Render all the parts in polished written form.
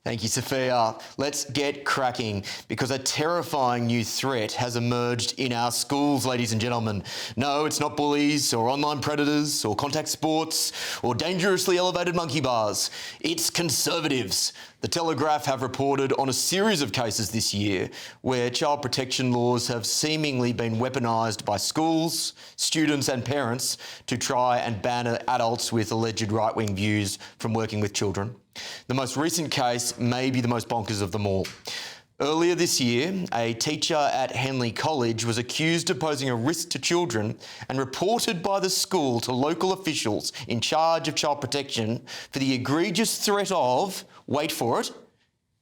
Thank you, Sophia. Let's get cracking because a terrifying new threat has emerged in our schools, ladies and gentlemen. No, it's not bullies or online predators or contact sports or dangerously elevated monkey bars. It's conservatives. The Telegraph have reported on a series of cases this year where child protection laws have seemingly been weaponised by schools, students and parents to try and ban adults with alleged right-wing views from working with children. The most recent case may be the most bonkers of them all. Earlier this year, a teacher at Henley College was accused of posing a risk to children and reported by the school to local officials in charge of child protection for the egregious threat of, wait for it,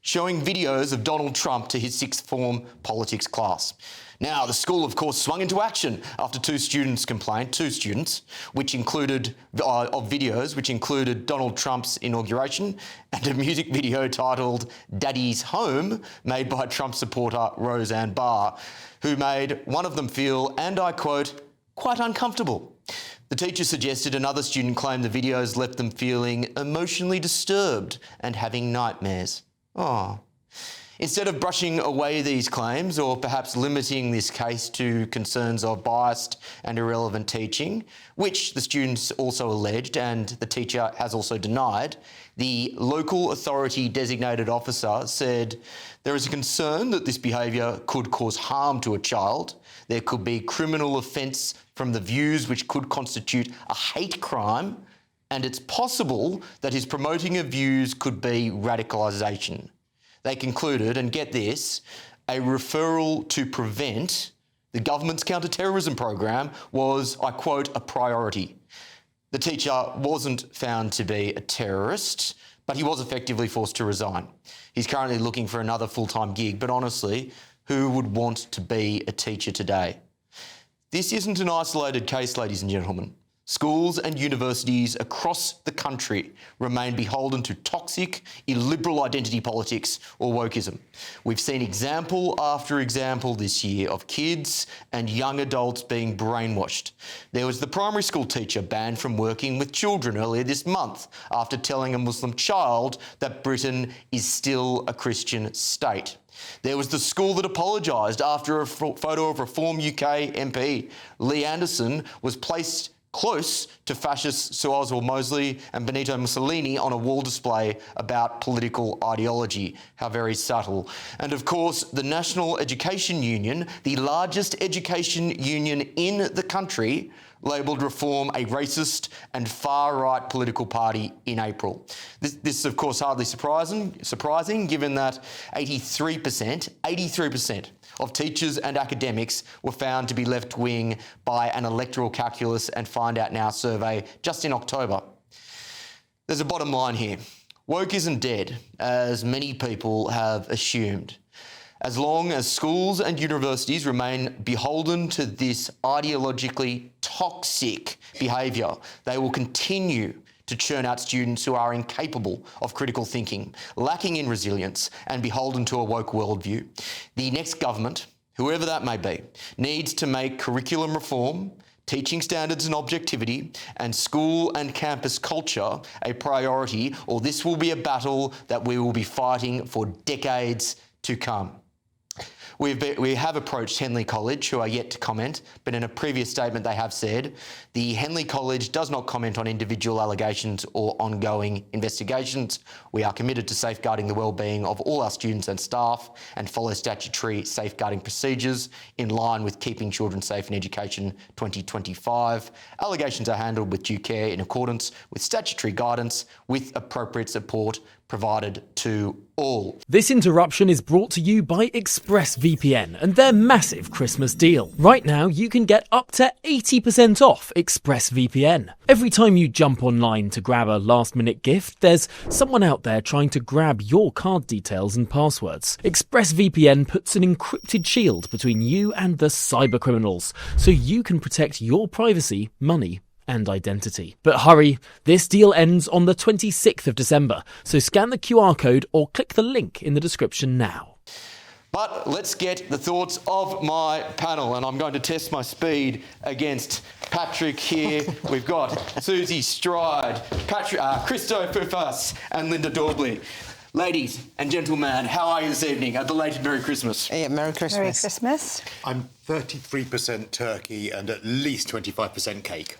showing videos of Donald Trump to his sixth form politics class. Now, the school, of course, swung into action after two students, which included videos which included Donald Trump's inauguration and a music video titled Daddy's Home, made by Trump supporter Roseanne Barr, who made one of them feel, and I quote, quite uncomfortable. The teacher suggested another student claimed the videos left them feeling emotionally disturbed and having nightmares. Oh. Instead of brushing away these claims or perhaps limiting this case to concerns of biased and irrelevant teaching, which the students also alleged and the teacher has also denied, the local authority designated officer said there is a concern that this behaviour could cause harm to a child. There could be criminal offence from the views which could constitute a hate crime, and it's possible that his promoting of views could be radicalisation. They concluded, and get this, a referral to PREVENT, the government's counter-terrorism program, was, I quote, a priority. The teacher wasn't found to be a terrorist, but he was effectively forced to resign. He's currently looking for another full-time gig, but honestly, who would want to be a teacher today? This isn't an isolated case, ladies and gentlemen. Schools and universities across the country remain beholden to toxic, illiberal identity politics or wokeism. We've seen example after example this year of kids and young adults being brainwashed. There was the primary school teacher banned from working with children earlier this month after telling a Muslim child that Britain is still a Christian state. There was the school that apologised after a photo of Reform UK MP Lee Anderson was placed close to fascists Sir Oswald Mosley and Benito Mussolini on a wall display about political ideology. How very subtle. And of course, the National Education Union, the largest education union in the country, labelled Reform a racist and far-right political party in April. This is, of course, hardly surprising given that 83% of teachers and academics were found to be left-wing by an electoral calculus and Find Out Now survey just in October. There's a bottom line here. Woke isn't dead, as many people have assumed. As long as schools and universities remain beholden to this ideologically toxic behaviour, they will continue to churn out students who are incapable of critical thinking, lacking in resilience and beholden to a woke worldview. The next government, whoever that may be, needs to make curriculum reform, teaching standards and objectivity, and school and campus culture a priority, or this will be a battle that we will be fighting for decades to come. We have approached Henley College, who are yet to comment, but in a previous statement they have said, the Henley College does not comment on individual allegations or ongoing investigations. We are committed to safeguarding the well-being of all our students and staff and follow statutory safeguarding procedures in line with Keeping Children Safe in Education 2025. Allegations are handled with due care in accordance with statutory guidance with appropriate support provided to all. This interruption is brought to you by ExpressVPN and their massive Christmas deal. Right now, you can get up to 80% off ExpressVPN. Every time you jump online to grab a last-minute gift, there's someone out there trying to grab your card details and passwords. ExpressVPN puts an encrypted shield between you and the cybercriminals, so you can protect your privacy, money, and identity. But hurry, this deal ends on the 26th of December, so scan the QR code or click the link in the description now. But let's get the thoughts of my panel, and I'm going to test my speed against Patrick here. We've got Susie Stride, Christo Fufas, and Linda Daubly. Ladies and gentlemen, how are you this evening? A belated Merry Christmas. Yeah, Merry Christmas. Merry Christmas. I'm 33% turkey and at least 25% cake.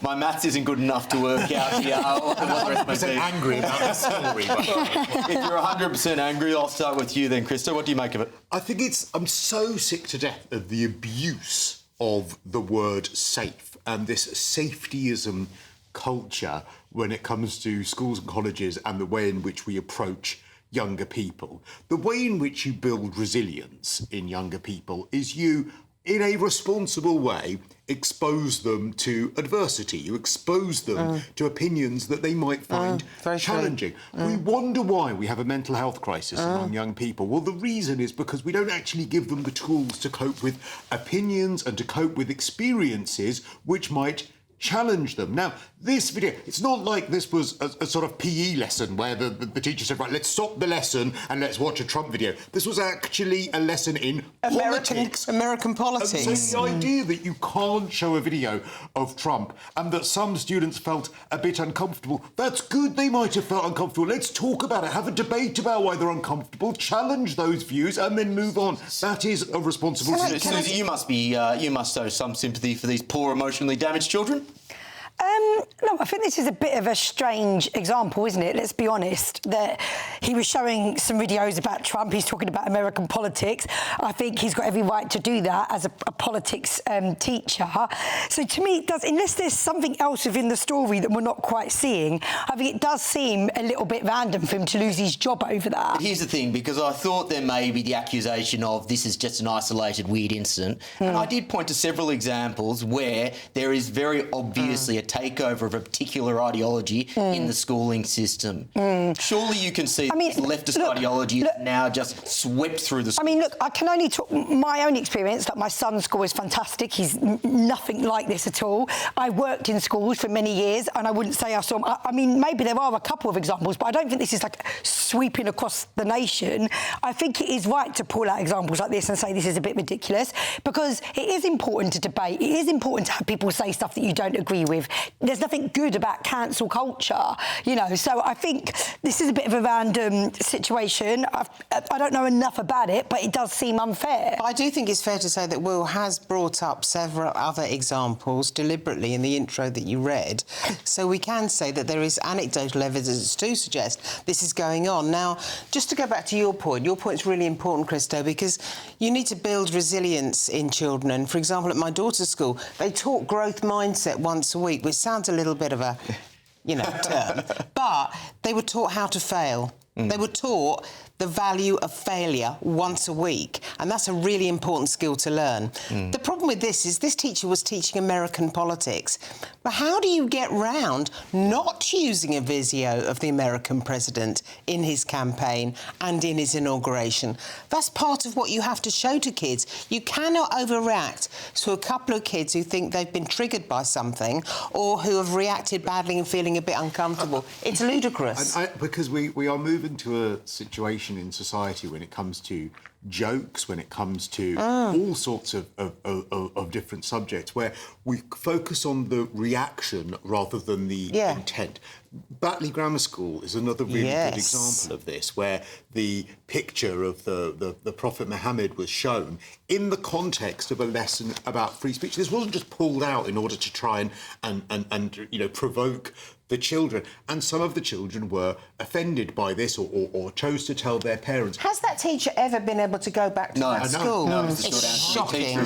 My maths isn't good enough to work out here. I'm 100% angry about this story. If you're 100% angry, I'll start with you then, Krista. What do you make of it? I think I'm so sick to death of the abuse of the word safe and this safetyism culture when it comes to schools and colleges and the way in which we approach younger people. The way in which you build resilience in younger people is you, in a responsible way, expose them to adversity. You expose them to opinions that they might find challenging. We wonder why we have a mental health crisis among young people. Well, the reason is because we don't actually give them the tools to cope with opinions and to cope with experiences which might challenge them. Now, this video, it's not like this was a sort of PE lesson where the teacher said, right, let's stop the lesson and let's watch a Trump video. This was actually a lesson in politics. American politics. And so the idea that you can't show a video of Trump and that some students felt a bit uncomfortable, that's good. They might have felt uncomfortable. Let's talk about it. Have a debate about why they're uncomfortable. Challenge those views and then move on. That is a responsible citizen. Susie, you must show some sympathy for these poor, emotionally damaged children. No, I think this is a bit of a strange example, isn't it? Let's be honest, that he was showing some videos about Trump. He's talking about American politics. I think he's got every right to do that as a politics teacher. So to me, it does, unless there's something else within the story that we're not quite seeing, I think it does seem a little bit random for him to lose his job over that. Here's the thing, because I thought there may be the accusation of this is just an isolated weird incident. And I did point to several examples where there is very obviously a takeover of a particular ideology in the schooling system. Surely you can see leftist ideology is now just swept through the school. I mean, look, I can only talk my own experience. Like, my son's school is fantastic. He's nothing like this at all. I worked in schools for many years, and I wouldn't say I saw him. I mean, maybe there are a couple of examples, but I don't think this is like sweeping across the nation. I think it is right to pull out examples like this and say this is a bit ridiculous, because it is important to debate. It is important to have people say stuff that you don't agree with. There's nothing good about cancel culture, you know. So I think this is a bit of a random situation. I don't know enough about it, but it does seem unfair. I do think it's fair to say that Will has brought up several other examples deliberately in the intro that you read. So we can say that there is anecdotal evidence to suggest this is going on. Now, just to go back to your point's really important, Christo, because you need to build resilience in children. And, for example, at my daughter's school, they taught growth mindset once a week, which sounds a little bit of a, term. But they were taught how to fail. They were taught the value of failure once a week, and that's a really important skill to learn. The problem with this is this teacher was teaching American politics, but how do you get round not using a video of the American president in his campaign and in his inauguration? That's part of what you have to show to kids. You cannot overreact to a couple of kids who think they've been triggered by something or who have reacted badly and feeling a bit uncomfortable. It's ludicrous. Because we are moving to a situation in society when it comes to jokes, when it comes to all sorts of different subjects, where we focus on the reaction rather than the intent. Batley Grammar School is another really good example of this, where the picture of the Prophet Muhammad was shown in the context of a lesson about free speech. This wasn't just pulled out in order to try and provoke the children, and some of the children were offended by this or chose to tell their parents. Has that teacher ever been able to go back to that school? No, it's shocking.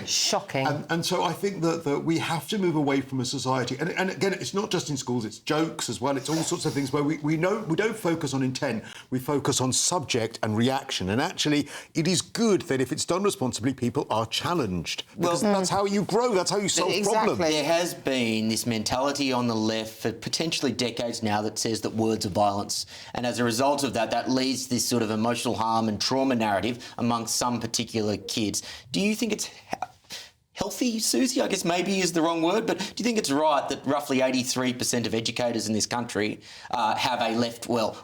Shocking. And so I think that we have to move away from a society, and again, it's not just in schools, it's jokes as well, it's all sorts of things where we don't focus on intent, we focus on subject and reaction, and actually it is good that if it's done responsibly, people are challenged, because that's how you grow, that's how you solve problems. There has been this mentality on the left for potentially decades now that says that words are violence, and as a result of that, that leads to this sort of emotional harm and trauma narrative amongst some particular kids. Do you think it's healthy, Susie, I guess maybe is the wrong word, but do you think it's right that roughly 83% of educators in this country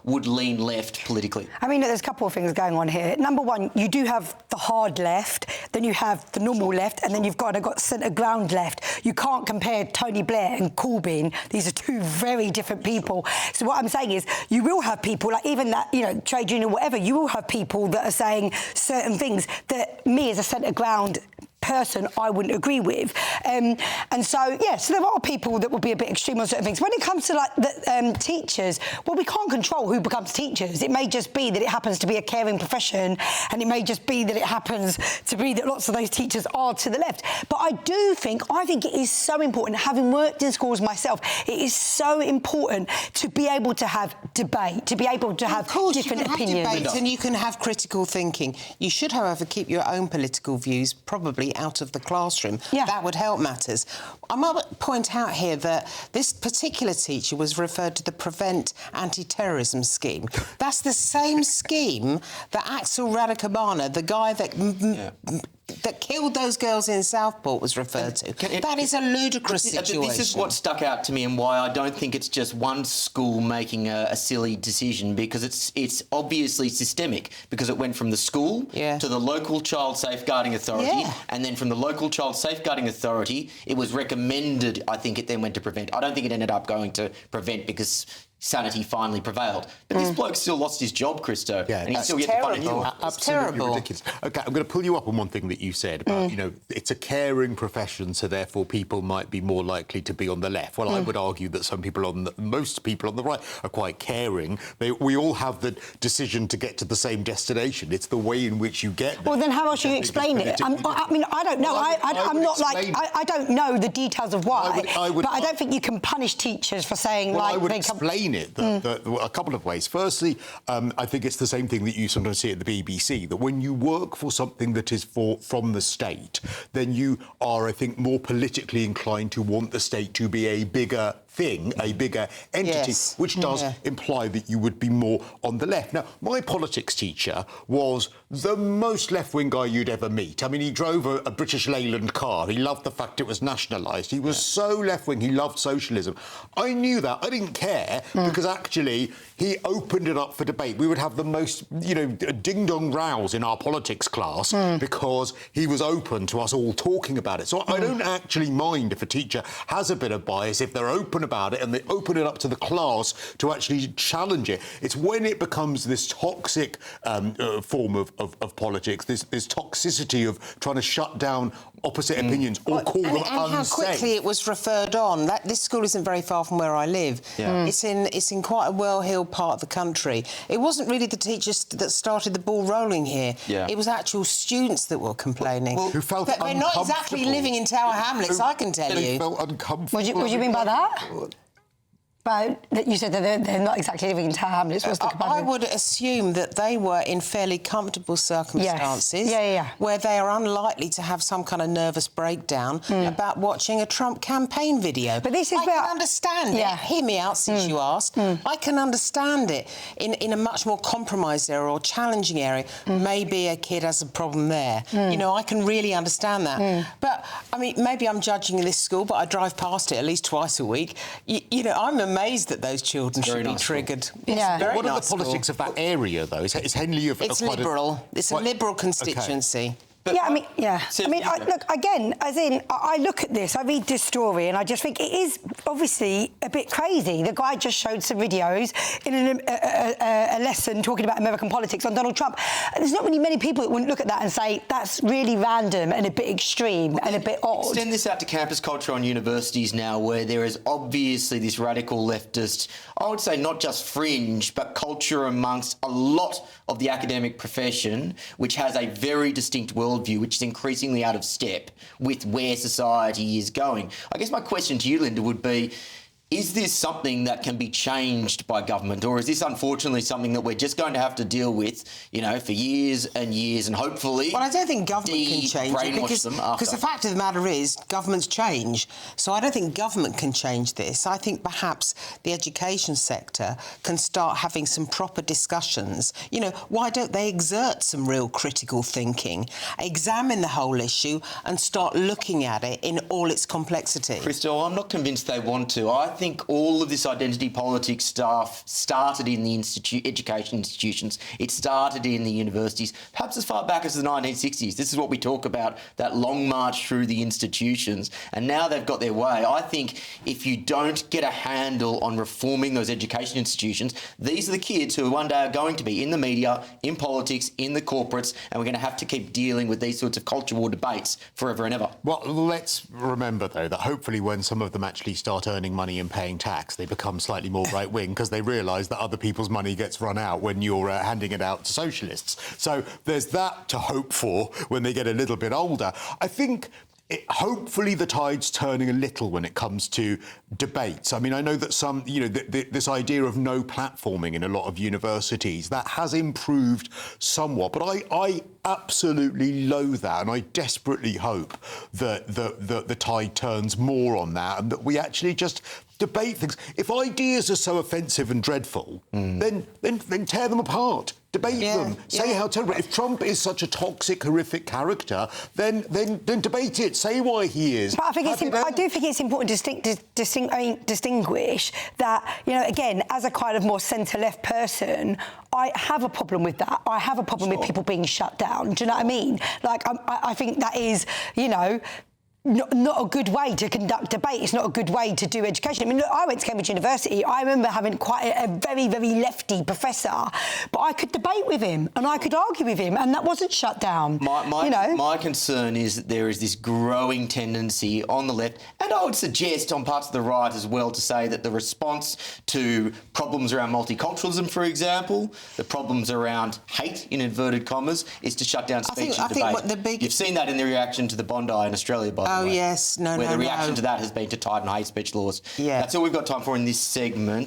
would lean left politically? I mean, there's a couple of things going on here. Number one, you do have the hard left, then you have the normal left, and then you've got centre ground left. You can't compare Tony Blair and Corbyn. These are two very different people. So what I'm saying is you will have people, like even that, trade union or whatever, you will have people that are saying certain things that me as a centre ground person I wouldn't agree with, and so there are people that will be a bit extreme on certain things. When it comes to like the teachers, well, we can't control who becomes teachers. It may just be that it happens to be a caring profession, and it may just be that it happens to be that lots of those teachers are to the left. But I think it is so important, having worked in schools myself, it is so important to be able to have debate, to be able to have different opinions. Debate, and you can have critical thinking. You should, however, keep your own political views probably out of the classroom. Yeah. That would help matters. I might point out here that this particular teacher was referred to the Prevent anti-terrorism scheme. That's the same scheme that Axel Radicalizing, the guy that killed those girls in Southport, was referred to. That is a ludicrous situation. This is what stuck out to me and why I don't think it's just one school making a silly decision, because it's obviously systemic, because it went from the school to the local child safeguarding authority, and then from the local child safeguarding authority, it was recommended, I think it then went to Prevent. I don't think it ended up going to Prevent because sanity finally prevailed. But this bloke still lost his job, Christo, and he's still yet to find a new one. Absolutely ridiculous. OK, I'm going to pull you up on one thing that you said about, it's a caring profession, so therefore people might be more likely to be on the left. Well, I would argue that most people on the right are quite caring. We all have the decision to get to the same destination. It's the way in which you get there. Well, then how else do you explain it? I don't know. I don't know the details of why, but I don't think you can punish teachers for saying, I would explain it a couple of ways. Firstly, I think it's the same thing that you sometimes see at the BBC, that when you work for something that is from the state, then you are, I think, more politically inclined to want the state to be a bigger thing, a bigger entity, which does imply that you would be more on the left. Now, my politics teacher was the most left-wing guy you'd ever meet. I mean, he drove a British Leyland car. He loved the fact it was nationalised. He was so left-wing. He loved socialism. I knew that. I didn't care because actually he opened it up for debate. We would have the most, ding-dong rows in our politics class because he was open to us all talking about it. So I don't actually mind if a teacher has a bit of bias, if they're open about it and they open it up to the class to actually challenge it. It's when it becomes this toxic form of politics, this toxicity of trying to shut down opposite opinions or call them unsafe. And how quickly it was referred on. This school isn't very far from where I live. It's in quite a well-heeled part of the country. It wasn't really the teachers that started the ball rolling here. It was actual students that were complaining. Who felt they're not exactly living in Tower Hamlets, I can tell you. They felt uncomfortable. What do you mean by that? You said that they're not exactly living in Tower Hamlets. What's the comparison? I would assume that they were in fairly comfortable circumstances where they are unlikely to have some kind of nervous breakdown about watching a Trump campaign video. But this is I can understand it. Hear me out since you asked. I can understand it in a much more compromised area or challenging area. Maybe a kid has a problem there. I can really understand that. But, I mean, maybe I'm judging this school, but I drive past it at least twice a week. I'm amazed that those children should be triggered. What are the politics of that area, though? Is Henley It's liberal. It's a liberal constituency. Look, again, I look at this, I read this story, and I just think it is obviously a bit crazy. The guy just showed some videos in a lesson talking about American politics on Donald Trump. There's not really many people that wouldn't look at that and say, that's really random and a bit extreme and a bit odd. Extend this out to campus culture on universities now, where there is obviously this radical leftist, I would say not just fringe, but culture amongst a lot of the academic profession, which has a very distinct worldview, which is increasingly out of step with where society is going. I guess my question to you, Linda, would be, Is this something that can be changed by government, or is this unfortunately something that we're just going to have to deal with, you know, for years and years, and hopefully Well, I don't think government can change it because the fact of the matter is governments change. So I don't think government can change this. I think perhaps the education sector can start having some proper discussions. You know, why don't they exert some real critical thinking, examine the whole issue and start looking at it in all its complexity? Crystal, I'm not convinced they want to. I think all of this identity politics stuff started in the education institutions. It started in the universities, perhaps as far back as the 1960s. This is what we talk about, that long march through the institutions. And now they've got their way. I think if you don't get a handle on reforming those education institutions, these are the kids who one day are going to be in the media, in politics, in the corporates, and we're going to have to keep dealing with these sorts of culture war debates forever and ever. Well, let's remember, though, that hopefully when some of them actually start earning money and paying tax, they become slightly more right-wing because they realise that other people's money gets run out when you're handing it out to socialists. So there's that to hope for when they get a little bit older. I think hopefully the tide's turning a little when it comes to debates. I mean, I know that some, you know, this idea of no platforming in a lot of universities, that has improved somewhat. But I absolutely loathe that, and I desperately hope that the tide turns more on that and that we actually just debate things. If ideas are so offensive and dreadful, then tear them apart. Debate them. Say how terrible. If Trump is such a toxic, horrific character, then debate it. Say why he is. But I do think it's important to distinguish that, you know, again, as a kind of more centre-left person, I have a problem with that. I have a problem with people being shut down. Do you know what I mean? Like, I think that is, you know, not a good way to conduct debate. It's not a good way to do education. I mean, look, I went to Cambridge University. I remember having quite a very, very lefty professor, but I could debate with him and I could argue with him, and that wasn't shut down. My concern is that there is this growing tendency on the left, and I would suggest on parts of the right as well, to say that the response to problems around multiculturalism, for example, the problems around hate, in inverted commas, is to shut down speech and debate. You've seen that in the reaction to the Bondi in Australia, by the way. Oh, yes. Where the reaction to that has been to tighten hate speech laws. Yeah. That's all we've got time for in this segment.